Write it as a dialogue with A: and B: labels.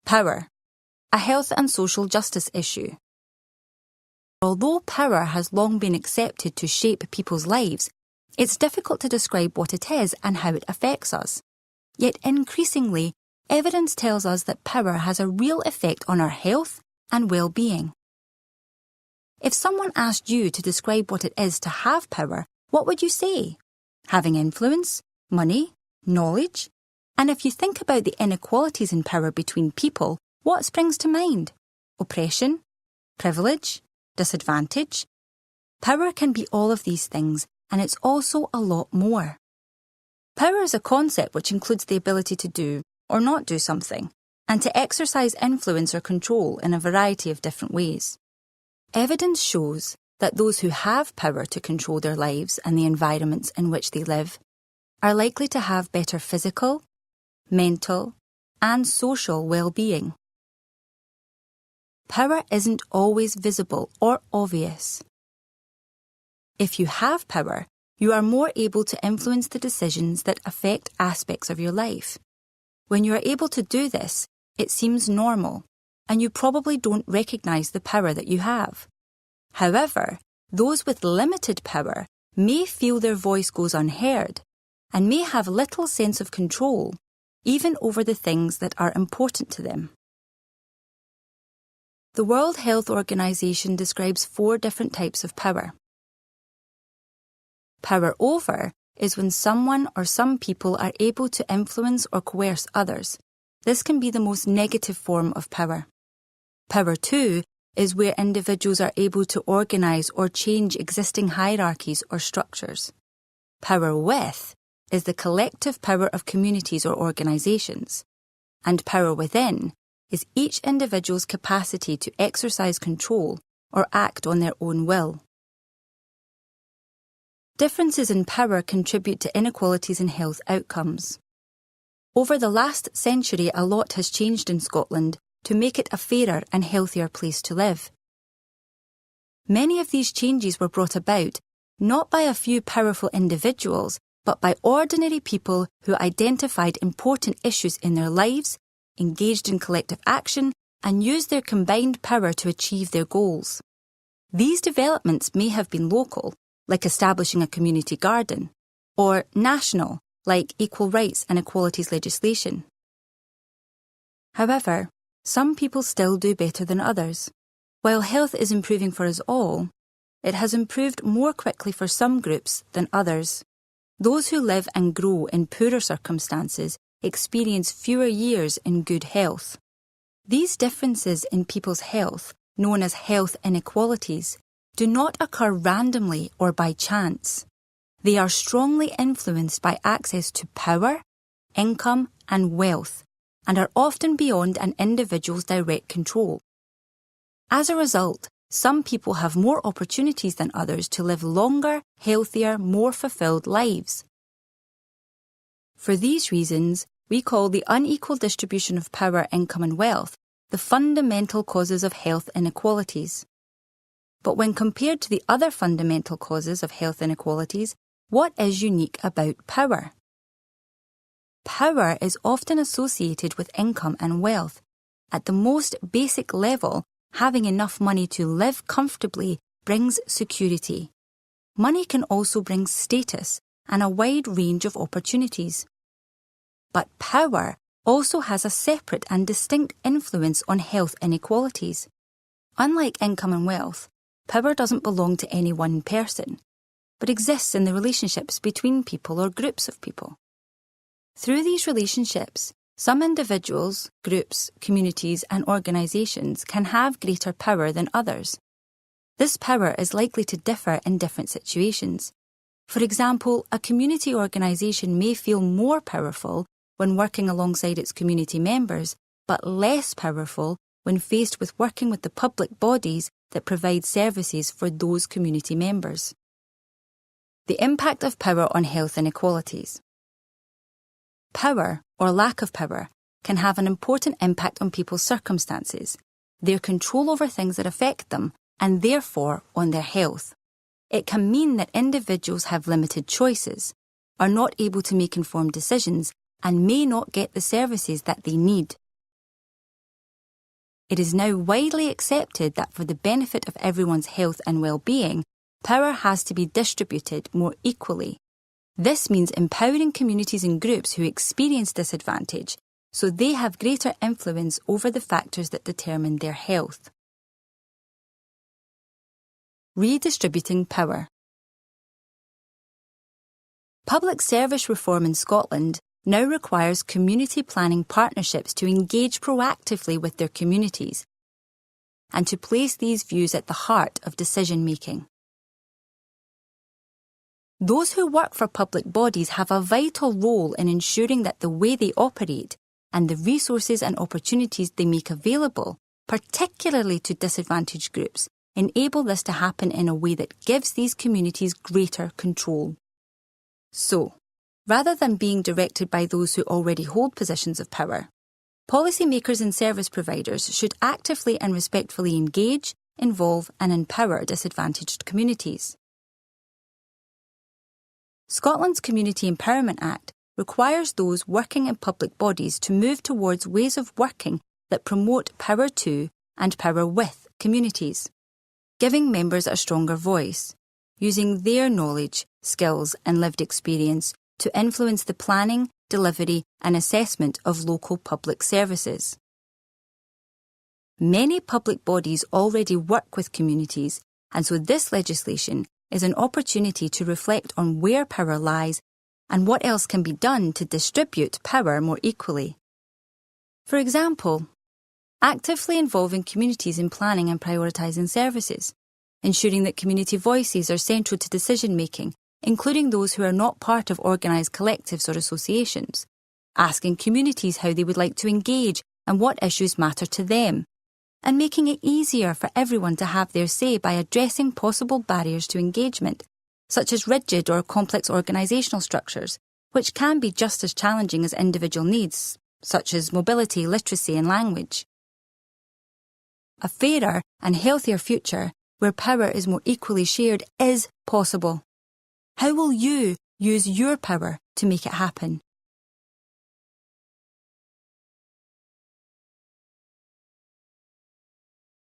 A: Power, a health and social justice issue. Although power has long been accepted to shape people's lives, it's difficult to describe what it is and how it affects us. Yet increasingly, evidence tells us that power has a real effect on our health and well-being. If someone asked you to describe what it is to have power, what would you say? Having influence, money, knowledge? And if you think about the inequalities in power between people, what springs to mind? Oppression? Privilege? Disadvantage? Power can be all of these things, and it's also a lot more. Power is a concept which includes the ability to do or not do something, and to exercise influence or control in a variety of different ways. Evidence shows that those who have power to control their lives and the environments in which they live are likely to have better physical, mental, and social well-being. Power isn't always visible or obvious. If you have power, you are more able to influence the decisions that affect aspects of your life. When you are able to do this, it seems normal, and you probably don't recognize the power that you have. However, those with limited power may feel their voice goes unheard and may have little sense of control, even over the things that are important to them. The World Health Organization describes 4 different types of power. Power over is when someone or some people are able to influence or coerce others. This can be the most negative form of power. Power to is where individuals are able to organize or change existing hierarchies or structures. Power with is the collective power of communities or organizations. And power within is each individual's capacity to exercise control or act on their own will. Differences in power contribute to inequalities in health outcomes. Over the last century, a lot has changed in Scotland to make it a fairer and healthier place to live. Many of these changes were brought about not by a few powerful individuals, but by ordinary people who identified important issues in their lives, engaged in collective action, and used their combined power to achieve their goals. These developments may have been local, like establishing a community garden, or national, like equal rights and equalities legislation. However, some people still do better than others. While health is improving for us all, it has improved more quickly for some groups than others. Those who live and grow in poorer circumstances experience fewer years in good health. These differences in people's health, known as health inequalities, do not occur randomly or by chance. They are strongly influenced by access to power, income, and wealth, and are often beyond an individual's direct control. As a result, some people have more opportunities than others to live longer, healthier, more fulfilled lives. For these reasons, we call the unequal distribution of power, income, and wealth the fundamental causes of health inequalities. But when compared to the other fundamental causes of health inequalities, what is unique about power? Power is often associated with income and wealth. At the most basic level, having enough money to live comfortably brings security. Money can also bring status and a wide range of opportunities. But power also has a separate and distinct influence on health inequalities. Unlike income and wealth, power doesn't belong to any one person, but exists in the relationships between people or groups of people. Through these relationships, some individuals, groups, communities, and organizations can have greater power than others. This power is likely to differ in different situations. For example, a community organization may feel more powerful when working alongside its community members, but less powerful when faced with working with the public bodies that provide services for those community members. The impact of power on health inequalities. Power, or lack of power, can have an important impact on people's circumstances, their control over things that affect them, and therefore on their health. It can mean that individuals have limited choices, are not able to make informed decisions, and may not get the services that they need. It is now widely accepted that for the benefit of everyone's health and well-being, power has to be distributed more equally. This means empowering communities and groups who experience disadvantage so they have greater influence over the factors that determine their health. Redistributing power. Public service reform in Scotland now requires community planning partnerships to engage proactively with their communities and to place these views at the heart of decision-making. Those who work for public bodies have a vital role in ensuring that the way they operate and the resources and opportunities they make available, particularly to disadvantaged groups, enable this to happen in a way that gives these communities greater control. So, rather than being directed by those who already hold positions of power, policymakers and service providers should actively and respectfully engage, involve and empower disadvantaged communities. Scotland's Community Empowerment Act requires those working in public bodies to move towards ways of working that promote power to and power with communities, giving members a stronger voice, using their knowledge, skills and lived experience to influence the planning, delivery and assessment of local public services. Many public bodies already work with communities, and so this legislation is an opportunity to reflect on where power lies and what else can be done to distribute power more equally. For example, actively involving communities in planning and prioritising services, ensuring that community voices are central to decision-making, including those who are not part of organised collectives or associations, asking communities how they would like to engage and what issues matter to them, and making it easier for everyone to have their say by addressing possible barriers to engagement, such as rigid or complex organisational structures, which can be just as challenging as individual needs, such as mobility, literacy and language. A fairer and healthier future where power is more equally shared is possible. How will you use your power to make it happen?